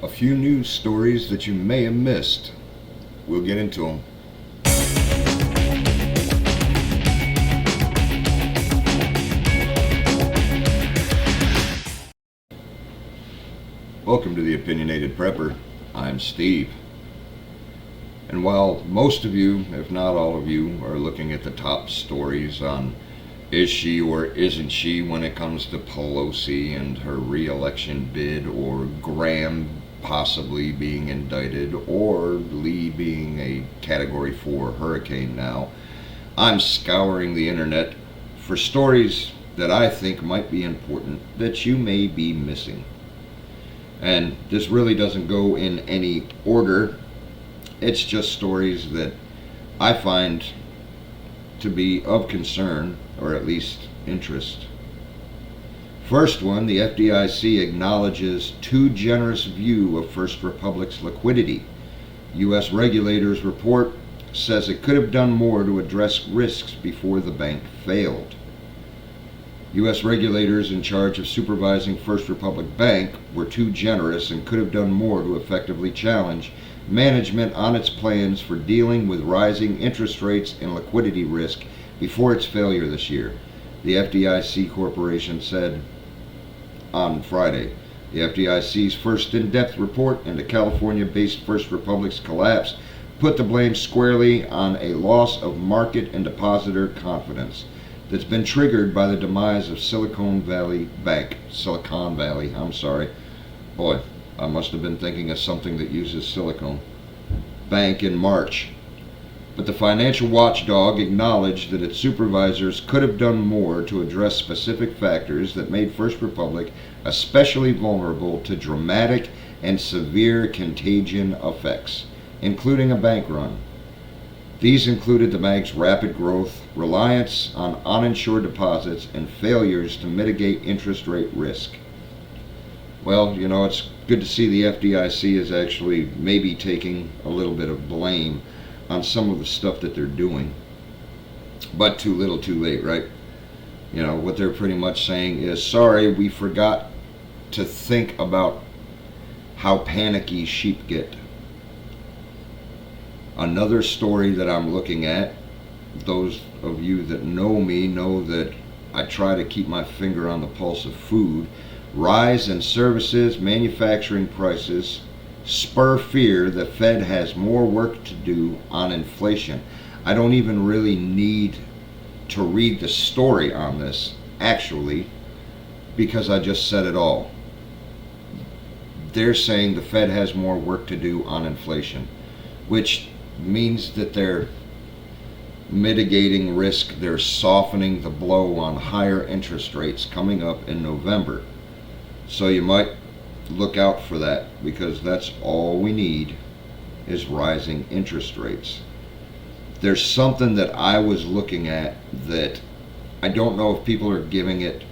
A few news stories that you may have missed. We'll get into them. Welcome to the Opinionated Prepper. I'm Steve. And while most of you, if not all of you, are looking at the top stories on is she or isn't she when it comes to Pelosi and her re-election bid, or Graham possibly being indicted, or Lee being a Category 4 hurricane now, I'm scouring the internet for stories that I think might be important that you may be missing. And this really doesn't go in any order. It's just stories that I find to be of concern, or at least interest. First one, the FDIC acknowledges too generous view of First Republic's liquidity. U.S. regulators report says it could have done more to address risks before the bank failed. U.S. regulators in charge of supervising First Republic Bank were too generous and could have done more to effectively challenge management on its plans for dealing with rising interest rates and liquidity risk before its failure this year, the FDIC Corporation said on Friday. The FDIC's first in-depth report into California-based First Republic's collapse put the blame squarely on a loss of market and depositor confidence that's been triggered by the demise of Silicon Valley, Boy, I must have been thinking of something that uses silicone. Bank in March. But the financial watchdog acknowledged that its supervisors could have done more to address specific factors that made First Republic especially vulnerable to dramatic and severe contagion effects, including a bank run. These included the bank's rapid growth, reliance on uninsured deposits, and failures to mitigate interest rate risk. Well, it's good to see the FDIC is actually maybe taking a little bit of blame on some of the stuff that they're doing. But too little, too late, right? What they're pretty much saying is, sorry, we forgot to think about how panicky sheep get. Another story that I'm looking at, those of you that know me know that I try to keep my finger on the pulse of food. Rise in services, manufacturing prices spur fear the Fed has more work to do on inflation. I don't even really need to read the story on this, actually, because I just said it all. They're saying the Fed has more work to do on inflation, which means that they're mitigating risk. They're softening the blow on higher interest rates coming up in November. So you might look out for that, because that's all we need is rising interest rates. There's something that I was looking at that I don't know if people are giving it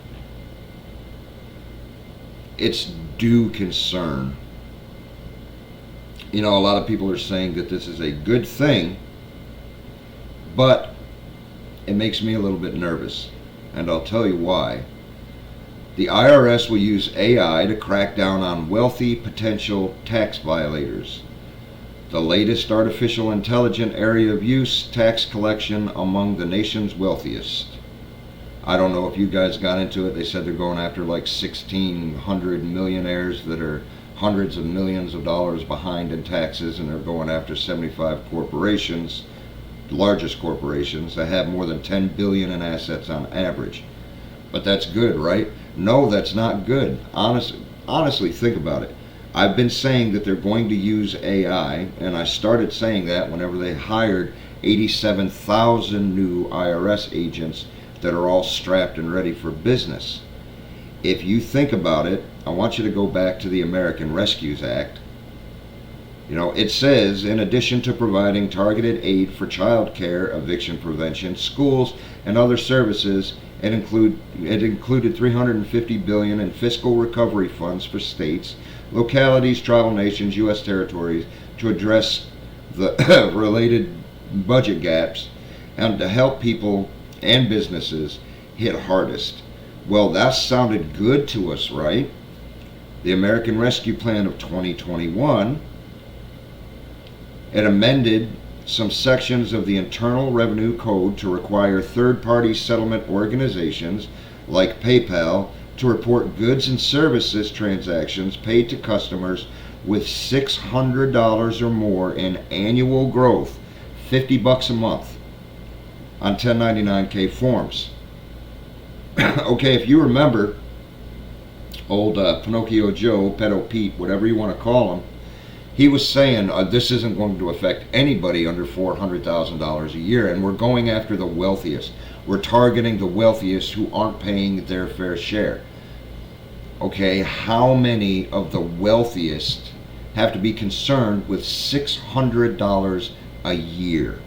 its due concern. A lot of people are saying that this is a good thing, but it makes me a little bit nervous, and I'll tell you why. The IRS will use AI to crack down on wealthy potential tax violators. The latest artificial intelligence area of use, tax collection among the nation's wealthiest. I don't know if you guys got into it. They said they're going after like 1,600 millionaires that are hundreds of millions of dollars behind in taxes, and they're going after 75 corporations, the largest corporations, that have more than 10 billion in assets on average. But that's good, right? No, that's not good. Honestly, think about it. I've been saying that they're going to use AI, and I started saying that whenever they hired 87,000 new IRS agents that are all strapped and ready for business. If you think about it, I want you to go back to the American Rescues Act. It says, in addition to providing targeted aid for child care, eviction prevention, schools, and other services, it included $350 billion in fiscal recovery funds for states, localities, tribal nations, U.S. territories to address the related budget gaps and to help people and businesses hit hardest. Well, that sounded good to us, right? The American Rescue Plan of 2021, it amended some sections of the Internal Revenue Code to require third-party settlement organizations like PayPal to report goods and services transactions paid to customers with $600 or more in annual growth, $50 a month, on 1099-K forms. Okay, if you remember, old Pinocchio Joe, Pedo Pete, whatever you want to call him, he was saying this isn't going to affect anybody under $400,000 a year, and we're going after the wealthiest. We're targeting the wealthiest who aren't paying their fair share. Okay, how many of the wealthiest have to be concerned with $600 a year?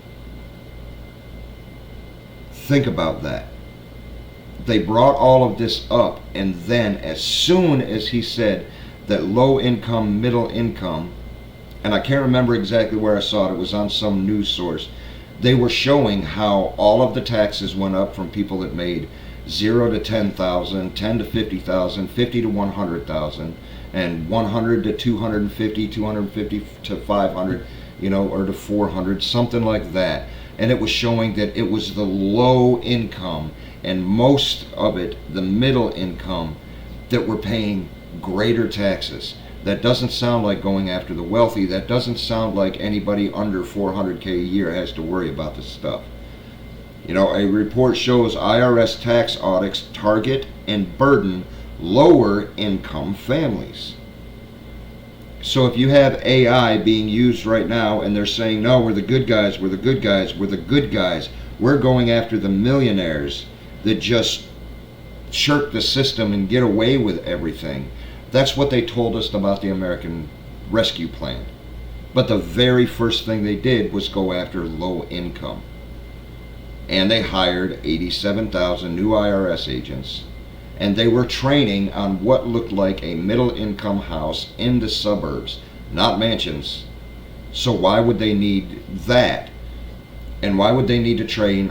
Think about that. They brought all of this up, and then as soon as he said that low income, middle income, and I can't remember exactly where I saw it, it was on some news source, they were showing how all of the taxes went up from people that made 0 to 10,000, 10 to 50,000, 50 to 100,000, and 100 to 250, 250 to 500, or to 400, something like that. And it was showing that it was the low income and most of it the middle income that were paying greater taxes. That doesn't sound like going after the wealthy. That doesn't sound like anybody under 400K a year has to worry about this stuff. A report shows IRS tax audits target and burden lower income families. So if you have AI being used right now and they're saying, no, we're the good guys, we're the good guys, we're the good guys, we're going after the millionaires that just shirk the system and get away with everything. That's what they told us about the American Rescue Plan. But the very first thing they did was go after low income. And they hired 87,000 new IRS agents. And they were training on what looked like a middle income house in the suburbs, not mansions. So why would they need that? And why would they need to train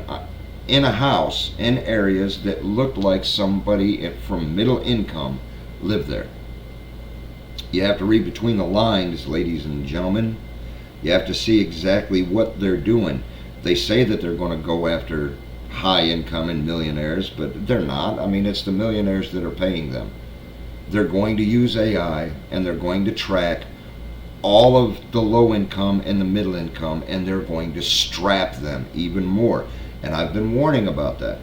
in a house in areas that looked like somebody from middle income lived there? You have to read between the lines, ladies and gentlemen. You have to see exactly what they're doing. They say that they're going to go after high income and millionaires, but they're not. I mean, it's the millionaires that are paying them. They're going to use AI, and they're going to track all of the low income and the middle income, and they're going to strap them even more. And I've been warning about that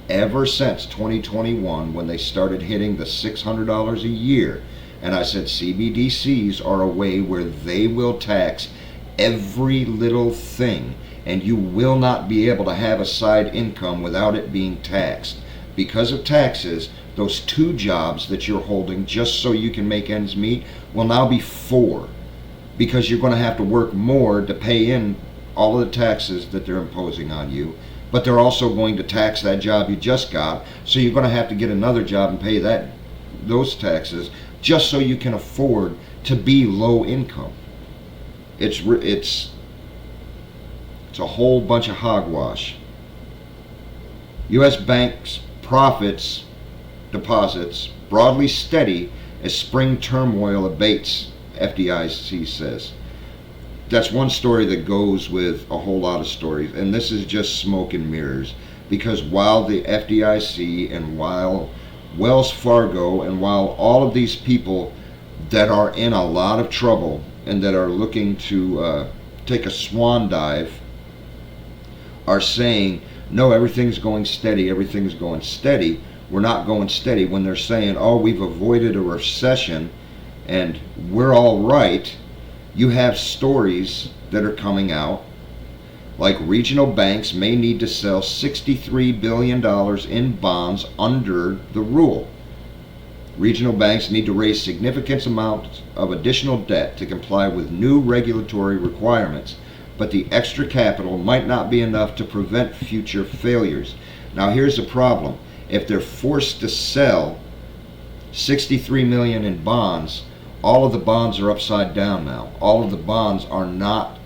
ever since 2021, when they started hitting the $600 a year. And I said CBDCs are a way where they will tax every little thing, and you will not be able to have a side income without it being taxed. Because of taxes, those 2 jobs that you're holding just so you can make ends meet will now be 4, because you're going to have to work more to pay in all of the taxes that they're imposing on you. But they're also going to tax that job you just got, so you're going to have to get another job and pay those taxes just so you can afford to be low income. It's a whole bunch of hogwash. U.S. banks' profits deposits broadly steady as spring turmoil abates, FDIC says. That's one story that goes with a whole lot of stories, and this is just smoke and mirrors, because while the FDIC and while Wells Fargo and while all of these people that are in a lot of trouble and that are looking to take a swan dive are saying, no, everything's going steady, everything's going steady, we're not going steady. When they're saying, oh, we've avoided a recession and we're all right, you have stories that are coming out like regional banks may need to sell $63 billion in bonds under the rule. Regional banks need to raise significant amounts of additional debt to comply with new regulatory requirements, but the extra capital might not be enough to prevent future failures. Now here's the problem. If they're forced to sell $63 million in bonds, all of the bonds are upside down now. All of the bonds are not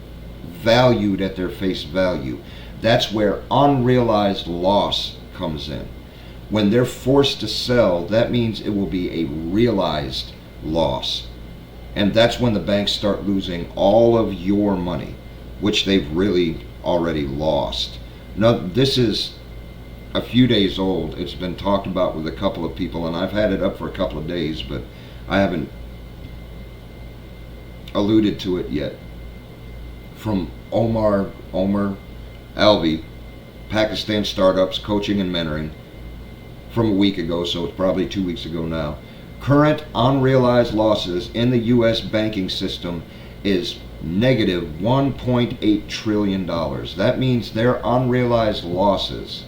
valued at their face value. That's where unrealized loss comes in. When they're forced to sell, that means it will be a realized loss. And that's when the banks start losing all of your money, which they've really already lost. Now, this is a few days old. It's been talked about with a couple of people, and I've had it up for a couple of days, but I haven't alluded to it yet. From Omar Alvi, Pakistan Startups Coaching and Mentoring, from a week ago, so it's probably 2 weeks ago now. Current unrealized losses in the U.S. banking system is negative $1.8 trillion. That means their unrealized losses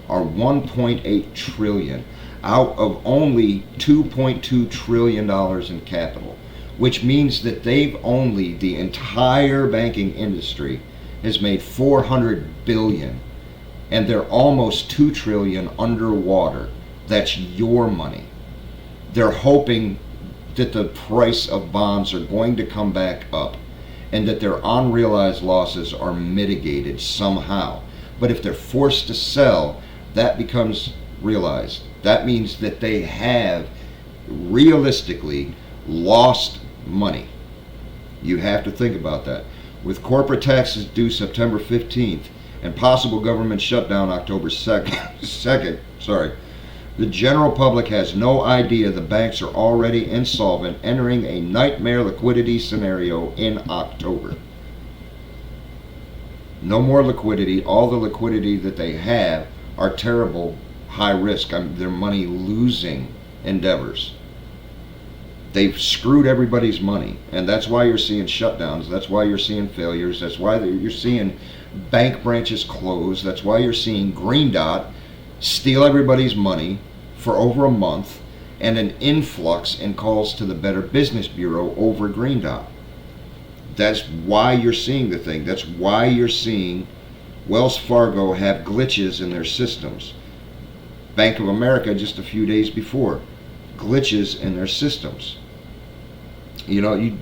are $1.8 trillion out of only $2.2 trillion in capital, which means that the entire banking industry has made $400 billion, and they're almost $2 trillion underwater. That's your money. They're hoping that the price of bonds are going to come back up and that their unrealized losses are mitigated somehow. But if they're forced to sell, that becomes realized. That means that they have realistically lost money. You have to think about that. With corporate taxes due September 15th and possible government shutdown October 2nd, the general public has no idea the banks are already insolvent, entering a nightmare liquidity scenario in October. No more liquidity. All the liquidity that they have are terrible, high risk. They're money losing endeavors. They've screwed everybody's money, and that's why you're seeing shutdowns. That's why you're seeing failures. That's why you're seeing bank branches close. That's why you're seeing Green Dot steal everybody's money for over a month, and an influx in calls to the Better Business Bureau over Green Dot. That's why you're seeing the thing. That's why you're seeing Wells Fargo have glitches in their systems. Bank of America just a few days before, glitches in their systems. You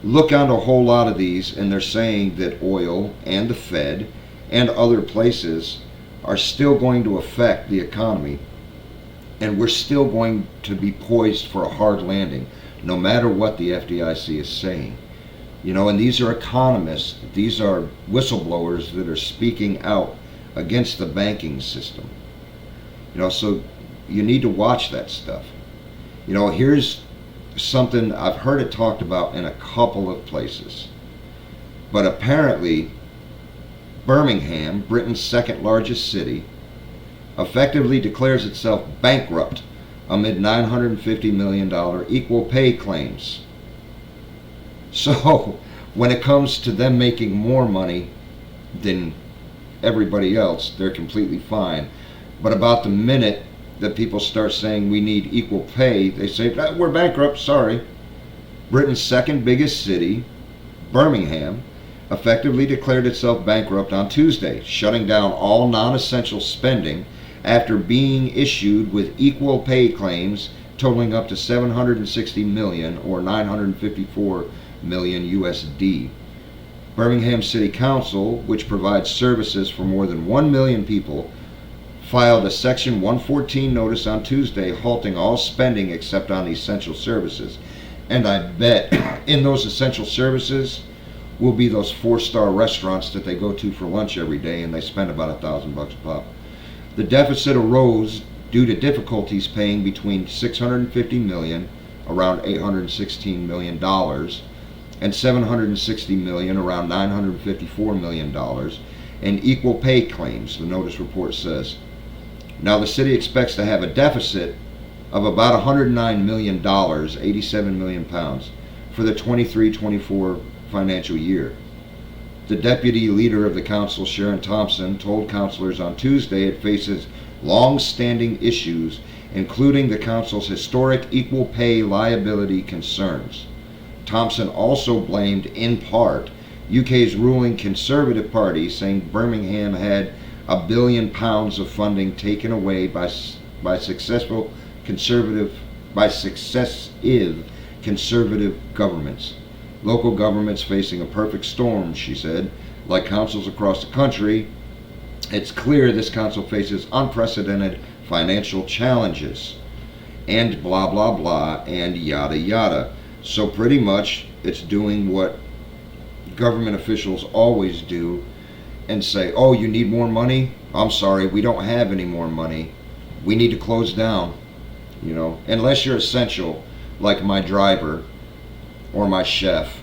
look onto a whole lot of these, and they're saying that oil and the Fed and other places are still going to affect the economy, and we're still going to be poised for a hard landing, no matter what the FDIC is saying. And these are economists, these are whistleblowers that are speaking out against the banking system. So you need to watch that stuff. Here's something, I've heard it talked about in a couple of places, but apparently Birmingham, Britain's second largest city, effectively declares itself bankrupt amid $950 million equal pay claims. So when it comes to them making more money than everybody else, they're completely fine. But about the minute that people start saying we need equal pay, they say, we're bankrupt, sorry. Britain's second biggest city, Birmingham, effectively declared itself bankrupt on Tuesday, shutting down all non-essential spending after being issued with equal pay claims totaling up to $760 million or 954 million USD. Birmingham City Council, which provides services for more than 1 million people, filed a Section 114 notice on Tuesday halting all spending except on essential services. And I bet in those essential services will be those 4-star restaurants that they go to for lunch every day, and they spend about $1,000 a pop. The deficit arose due to difficulties paying between $650 million, around $816 million, and $760 million, around $954 million, and equal pay claims, the notice report says. Now the city expects to have a deficit of about $109 million, 87 million pounds, for the 23-24 financial year. The deputy leader of the council, Sharon Thompson, told councilors on Tuesday it faces long-standing issues, including the council's historic equal pay liability concerns. Thompson also blamed, in part, UK's ruling Conservative Party, saying Birmingham had £1 billion of funding taken away by successive conservative governments. Local governments facing a perfect storm, she said. Like councils across the country, it's clear this council faces unprecedented financial challenges. and blah blah blah and yada yada. So pretty much it's doing what government officials always do and say, oh, you need more money? I'm sorry, we don't have any more money. We need to close down. Unless you're essential, like my driver or my chef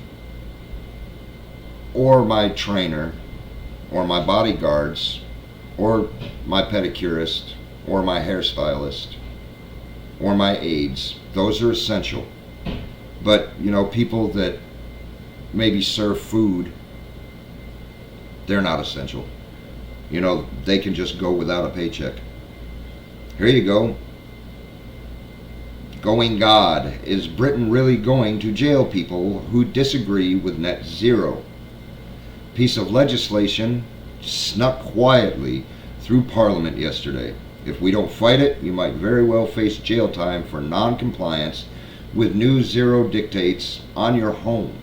or my trainer or my bodyguards or my pedicurist or my hairstylist or my aides. Those are essential. But, people that maybe serve food, they're not essential. They can just go without a paycheck. Here you go. Going God. Is Britain really going to jail people who disagree with net zero? Piece of legislation snuck quietly through Parliament yesterday. If we don't fight it, you might very well face jail time for non-compliance with new zero dictates on your home.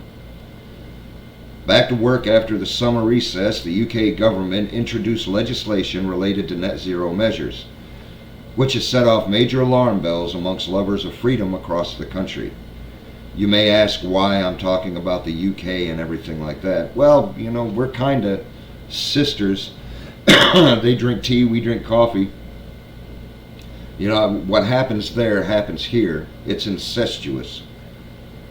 Back to work after the summer recess, the UK government introduced legislation related to net zero measures, which has set off major alarm bells amongst lovers of freedom across the country. You may ask why I'm talking about the UK and everything like that. Well, we're kind of sisters. They drink tea, we drink coffee. What happens there happens here. It's incestuous.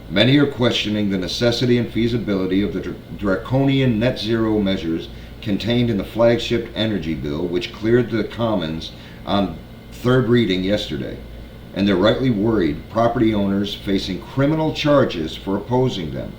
Many are questioning the necessity and feasibility of the draconian net zero measures contained in the flagship energy bill, which cleared the Commons on third reading yesterday. And they're rightly worried, property owners facing criminal charges for opposing them.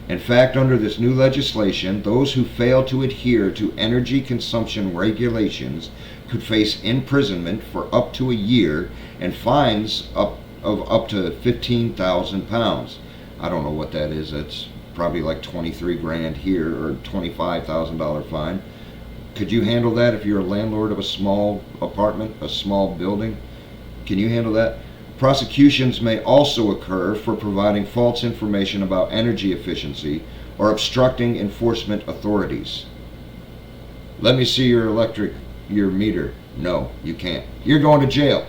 In fact, under this new legislation, those who fail to adhere to energy consumption regulations could face imprisonment for up to a year and fines of up to £15,000. I don't know what that is. That's probably like 23 grand here, or $25,000 fine. Could you handle that if you're a landlord of a small apartment, a small building? Can you handle that? Prosecutions may also occur for providing false information about energy efficiency or obstructing enforcement authorities. Let me see your meter. No, you can't. You're going to jail.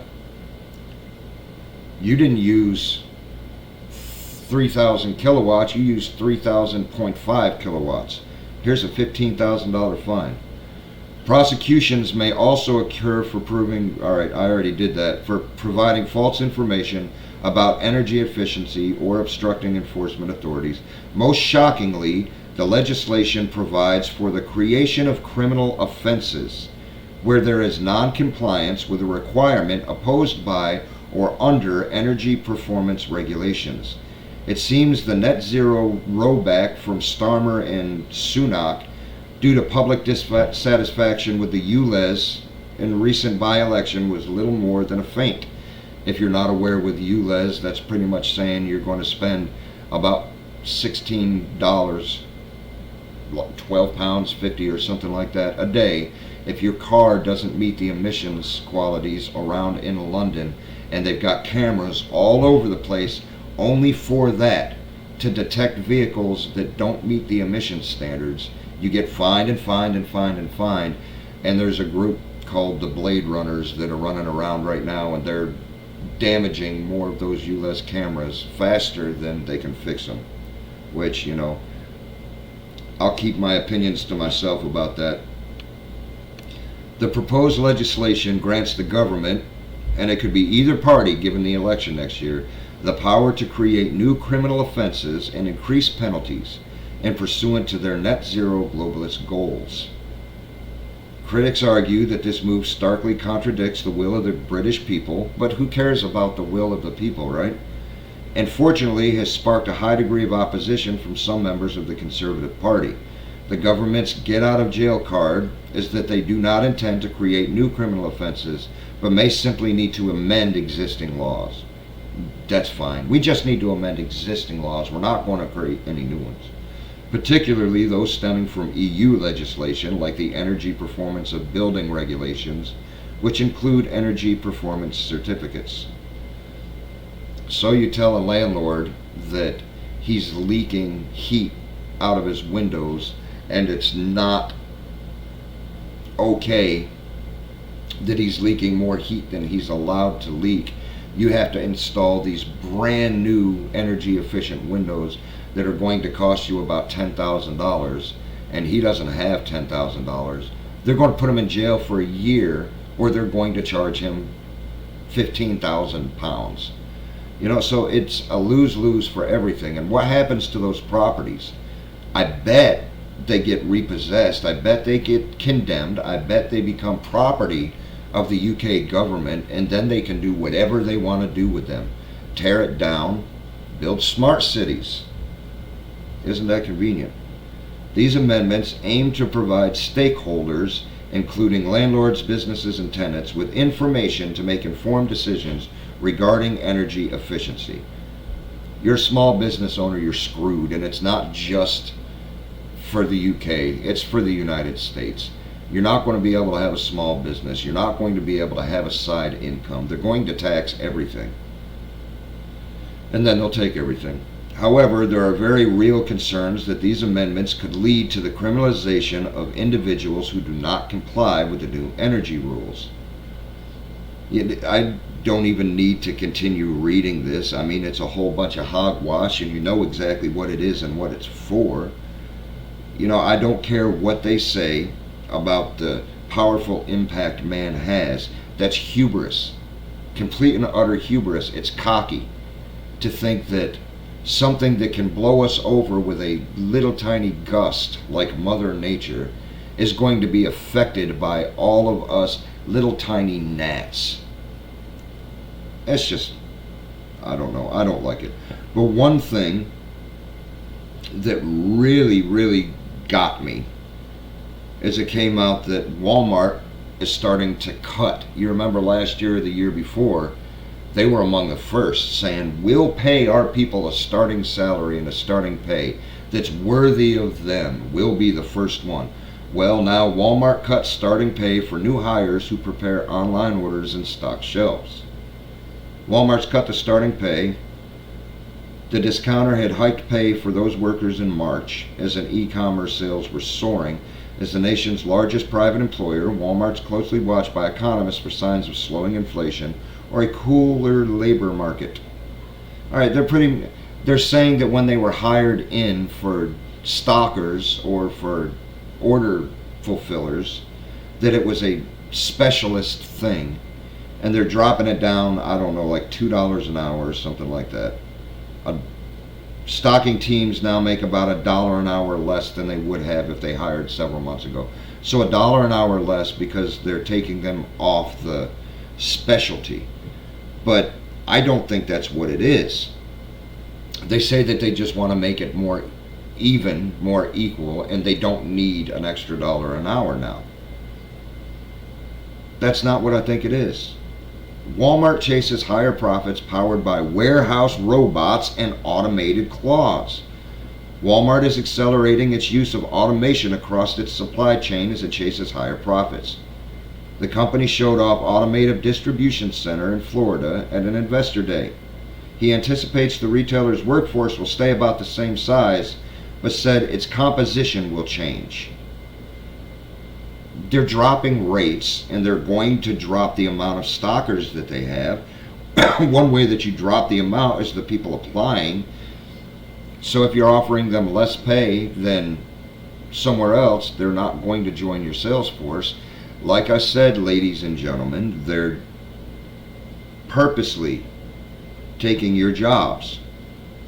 You didn't use 3,000 kilowatts, you used 3,000.5 kilowatts. Here's a $15,000 fine. Prosecutions may also occur for for providing false information about energy efficiency or obstructing enforcement authorities. Most shockingly, the legislation provides for the creation of criminal offenses where there is non-compliance with a requirement opposed by or under energy performance regulations. It seems the net zero rollback from Starmer and Sunak due to public dissatisfaction with the ULEZ in recent by-election was little more than a feint. If you're not aware with ULEZ, that's pretty much saying you're going to spend about $16, £12.50 or something like that a day if your car doesn't meet the emissions qualities around in London, and they've got cameras all over the place only for that, to detect vehicles that don't meet the emission standards. You get fined and fined and fined and fined, and there's a group called the Blade Runners that are running around right now, and they're damaging more of those ULEZ cameras faster than they can fix them, which, I'll keep my opinions to myself about that. The proposed legislation grants the government, and it could be either party given the election next year, the power to create new criminal offenses and increase penalties in pursuant to their net zero globalist goals. Critics argue that this move starkly contradicts the will of the British people, but who cares about the will of the people, right? And fortunately has sparked a high degree of opposition from some members of the Conservative Party. The government's get out of jail card is that they do not intend to create new criminal offenses, but may simply need to amend existing laws. That's fine. We just need to amend existing laws. We're not going to create any new ones, particularly those stemming from EU legislation like the Energy Performance of Building Regulations, which include energy performance certificates. So you tell a landlord that he's leaking heat out of his windows, and it's not okay that he's leaking more heat than he's allowed to leak. you have to install these brand new energy efficient windows that are going to cost you about $10,000, and he doesn't have $10,000. They're going to put him in jail for a year, or they're going to charge him 15,000 pounds. So it's a lose-lose for everything. And what happens to those properties? I bet they get repossessed. I bet they get condemned. I bet they become property of the UK government, and then they can do whatever they want to do with them. Tear it down, build smart cities. Isn't that convenient? These amendments aim to provide stakeholders, including landlords, businesses, and tenants, with information to make informed decisions regarding energy efficiency. You're a small business owner, you're screwed, and it's not just for the UK, it's for the United States. You're not going to be able to have a small business. You're not going to be able to have a side income. They're going to tax everything. And then they'll take everything. However, there are very real concerns that these amendments could lead to the criminalization of individuals who do not comply with the new energy rules. I don't even need to continue reading this. I mean, it's a whole bunch of hogwash, and you know exactly what it is and what it's for. I don't care what they say about the powerful impact man has. That's hubris. Complete and utter hubris. It's cocky to think that something that can blow us over with a little tiny gust like Mother Nature is going to be affected by all of us little tiny gnats. It's just, I don't know. I don't like it. But one thing that really, really got me is it came out that Walmart is starting to cut. You remember last year or the year before, they were among the first saying, we'll pay our people a starting salary and a starting pay that's worthy of them. We'll be the first one. Well, now Walmart cuts starting pay for new hires who prepare online orders and stock shelves. Walmart's cut the starting pay. The discounter had hiked pay for those workers in March as e-commerce sales were soaring. As the nation's largest private employer, Walmart's closely watched by economists for signs of slowing inflation or a cooler labor market. All right, they're saying that when they were hired in for stockers or for order fulfillers, that it was a specialist thing, and they're dropping it down, I don't know, like $2 an hour or something like that. Stocking teams now make about $1 an hour less than they would have if they hired several months ago. So $1 an hour less because they're taking them off the specialty. But I don't think that's what it is. They say that they just want to make it more even, more equal, and they don't need an extra $1 an hour now. That's not what I think it is. Walmart chases higher profits powered by warehouse robots and automated claws. Walmart is accelerating its use of automation across its supply chain as it chases higher profits. The company showed off Automated Distribution Center in Florida at an investor day. He anticipates the retailer's workforce will stay about the same size, but said its composition will change. They're dropping rates, and they're going to drop the amount of stockers that they have. One way that you drop the amount is the people applying. So if you're offering them less pay than somewhere else, they're not going to join your sales force. Like I said, ladies and gentlemen, they're purposely taking your jobs.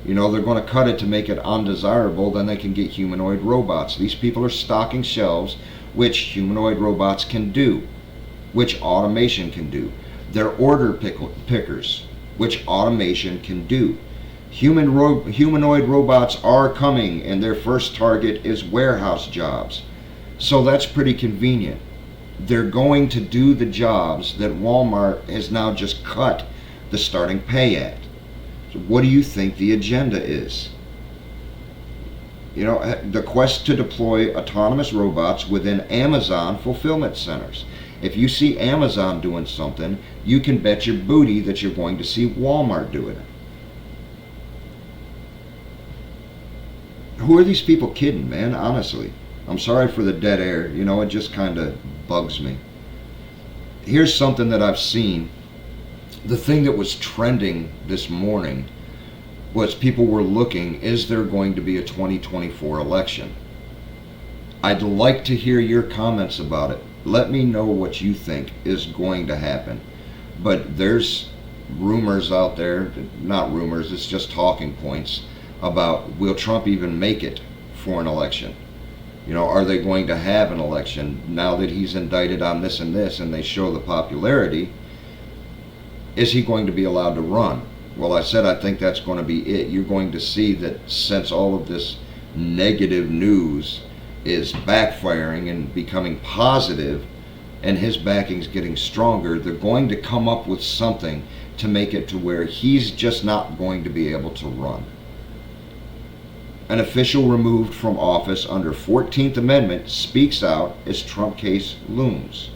They're going to cut it to make it undesirable, then they can get humanoid robots. These people are stocking shelves, which humanoid robots can do, which automation can do. They're order pickers, which automation can do. Humanoid robots are coming, and their first target is warehouse jobs. So that's pretty convenient. They're going to do the jobs that Walmart has now just cut the starting pay at. So what do you think the agenda is? The quest to deploy autonomous robots within Amazon fulfillment centers. If you see Amazon doing something, you can bet your booty that you're going to see Walmart doing it. Who are these people kidding, man? Honestly. I'm sorry for the dead air. It just kind of bugs me. Here's something that I've seen the thing that was trending this morning was people were looking, is there going to be a 2024 election? I'd like to hear your comments about it. Let me know what you think is going to happen. But there's rumors out there, not rumors, it's just talking points about, will Trump even make it for an election? You know, are they going to have an election now that he's indicted on this and this and they show the popularity? Is he going to be allowed to run? Well, I said I think that's going to be it. You're going to see that since all of this negative news is backfiring and becoming positive and his backing's getting stronger, they're going to come up with something to make it to where he's just not going to be able to run. An official removed from office under 14th Amendment speaks out as Trump case looms.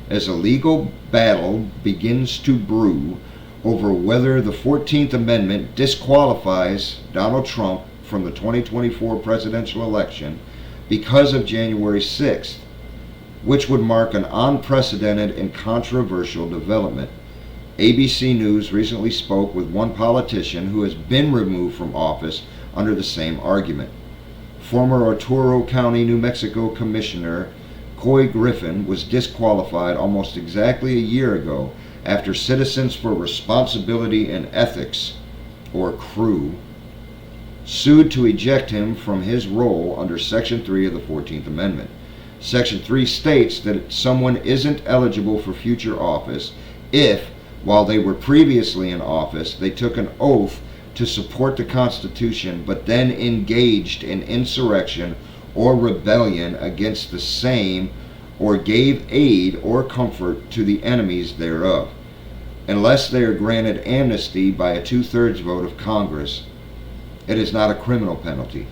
As a legal battle begins to brew over whether the 14th Amendment disqualifies Donald Trump from the 2024 presidential election because of January 6th, which would mark an unprecedented and controversial development. ABC News recently spoke with one politician who has been removed from office under the same argument. Former Arturo County, New Mexico Commissioner Couy Griffin was disqualified almost exactly a year ago after Citizens for Responsibility and Ethics, or CREW, sued to eject him from his role under Section 3 of the 14th Amendment. Section 3 states that someone isn't eligible for future office if, while they were previously in office, they took an oath to support the Constitution but then engaged in insurrection or rebellion against the same, or gave aid or comfort to the enemies thereof, unless they are granted amnesty by a 2/3 vote of Congress. It is not a criminal penalty.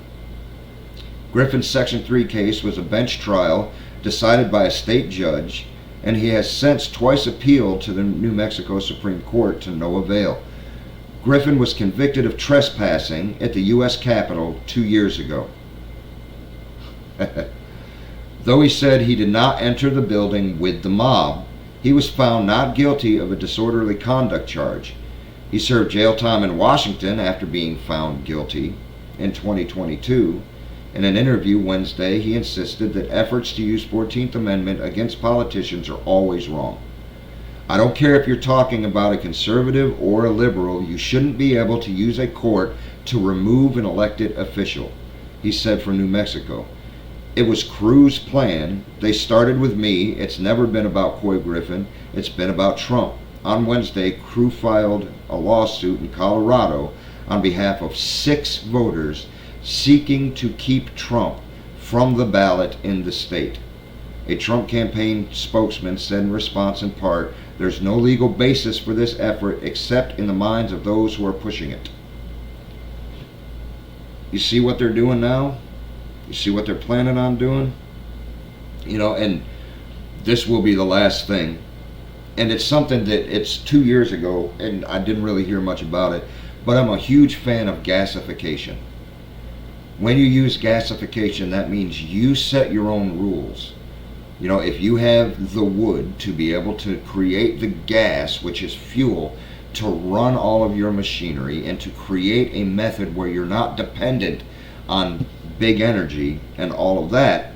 Griffin's Section 3 case was a bench trial decided by a state judge, and he has since twice appealed to the New Mexico Supreme Court to no avail. Griffin was convicted of trespassing at the U.S. Capitol 2 years ago. Though he said he did not enter the building with the mob, he was found not guilty of a disorderly conduct charge. He served jail time in Washington after being found guilty in 2022. In an interview Wednesday, he insisted that efforts to use 14th Amendment against politicians are always wrong. I don't care if you're talking about a conservative or a liberal, you shouldn't be able to use a court to remove an elected official, he said for New Mexico. It was CREW's plan. They started with me. It's never been about Couy Griffin. It's been about Trump. On Wednesday, CREW filed a lawsuit in Colorado on behalf of 6 voters seeking to keep Trump from the ballot in the state. A Trump campaign spokesman said in response, in part, "There's no legal basis for this effort except in the minds of those who are pushing it." You see what they're doing now? You see what they're planning on doing? You know, and this will be the last thing. And it's something that it's 2 years ago, and I didn't really hear much about it, but I'm a huge fan of gasification. When you use gasification, that means you set your own rules. You know, if you have the wood to be able to create the gas, which is fuel, to run all of your machinery and to create a method where you're not dependent on big energy and all of that,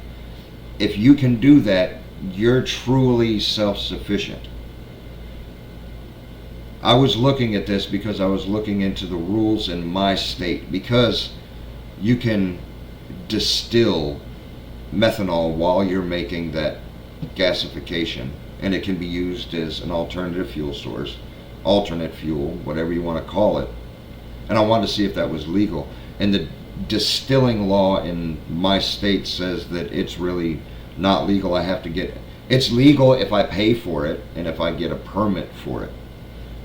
if you can do that, you're truly self-sufficient. I was looking at this because I was looking into the rules in my state, because you can distill methanol while you're making that gasification, and it can be used as an alternative fuel source, alternate fuel, whatever you want to call it. And I wanted to see if that was legal. And the distilling law in my state says that it's really not legal. I have to get, it's legal if I pay for it and if I get a permit for it,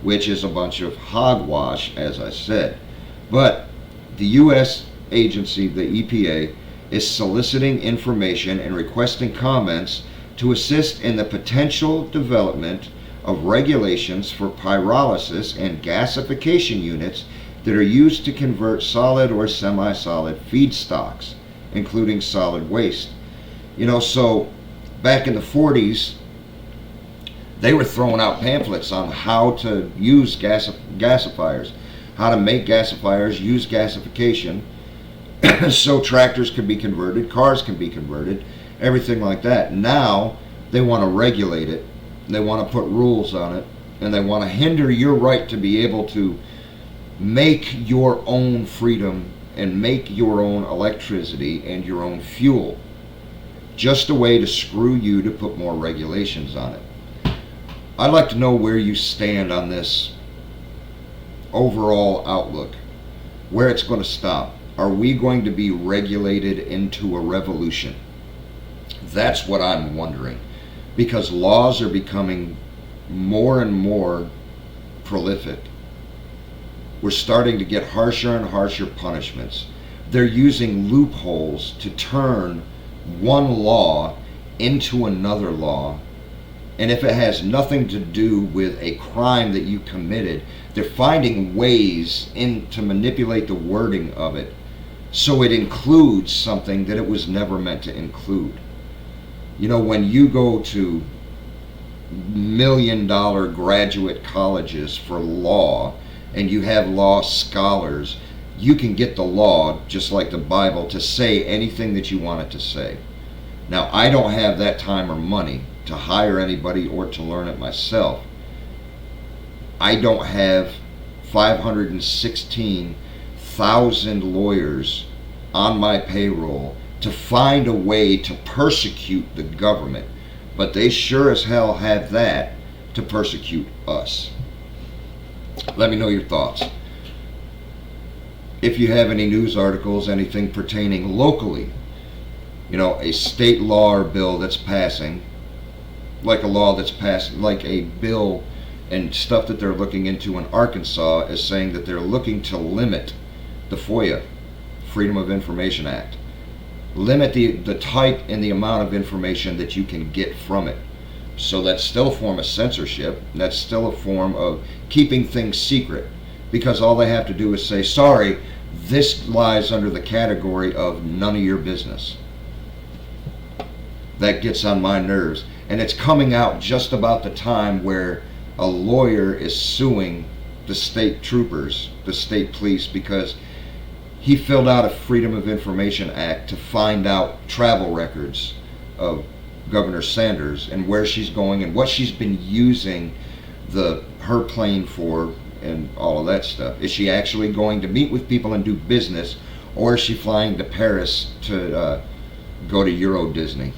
which is a bunch of hogwash, as I said. But the U.S. agency, the EPA, is soliciting information and requesting comments to assist in the potential development of regulations for pyrolysis and gasification units that are used to convert solid or semi-solid feedstocks, including solid waste. You know, so back in the 40s, They were throwing out pamphlets on how to use gasifiers, how to make gasifiers, use gasification, so tractors can be converted, cars can be converted, everything like that. Now they want to regulate it, they want to put rules on it, and they want to hinder your right to be able to make your own freedom and make your own electricity and your own fuel. Just a way to screw you to put more regulations on it. I'd like to know where you stand on this overall outlook, where it's going to stop. Are we going to be regulated into a revolution? That's what I'm wondering, because laws are becoming more and more prolific. We're starting to get harsher and harsher punishments. They're using loopholes to turn one law into another law. And if it has nothing to do with a crime that you committed, they're finding ways to manipulate the wording of it so it includes something that it was never meant to include. You know, when you go to $1,000,000 graduate colleges for law and you have law scholars, you can get the law, just like the Bible, to say anything that you want it to say. Now, I don't have that time or money to hire anybody or to learn it myself. I don't have 516,000 lawyers on my payroll to find a way to persecute the government, but they sure as hell have that to persecute us. Let me know your thoughts. If you have any news articles, anything pertaining locally, you know, a state law or bill that's passing, like a law that's passed, like a bill and stuff that they're looking into in Arkansas is saying that they're looking to limit the FOIA, Freedom of Information Act. Limit the type and the amount of information that you can get from it. So that's still a form of censorship. That's still a form of keeping things secret, because all they have to do is say, sorry, this lies under the category of none of your business. That gets on my nerves. And it's coming out just about the time where a lawyer is suing the state troopers, the state police, because he filled out a Freedom of Information Act to find out travel records of Governor Sanders and where she's going and what she's been using her plane for and all of that stuff. Is she actually going to meet with people and do business, or is she flying to Paris to go to Euro Disney?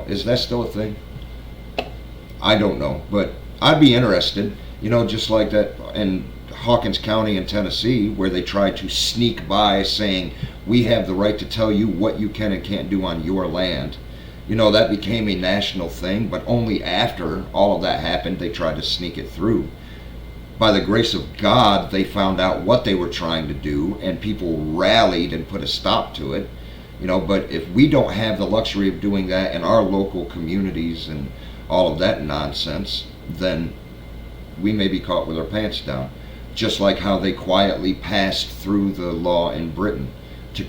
Is that still a thing? I don't know, but I'd be interested, you know, just like that in Hawkins County in Tennessee, where they tried to sneak by saying, we have the right to tell you what you can and can't do on your land. You know, that became a national thing, but only after all of that happened, they tried to sneak it through. By the grace of God, they found out what they were trying to do, and people rallied and put a stop to it. You know, but if we don't have the luxury of doing that in our local communities and all of that nonsense, then we may be caught with our pants down. Just like how they quietly passed through the law in Britain to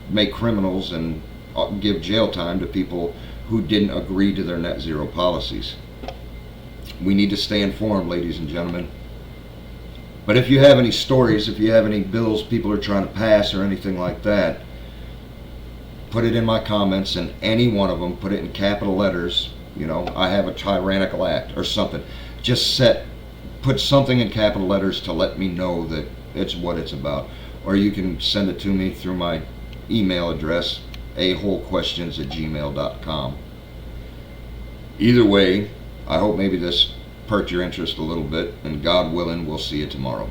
make criminals and give jail time to people who didn't agree to their net zero policies. We need to stay informed, ladies and gentlemen. But if you have any stories, if you have any bills people are trying to pass or anything like that, put it in my comments, and any one of them, put it in capital letters. You know, I have a tyrannical act or something. Just put something in capital letters to let me know that it's what it's about. Or you can send it to me through my email address, aholequestions@gmail.com. Either way, I hope maybe this perked your interest a little bit, and God willing, we'll see you tomorrow.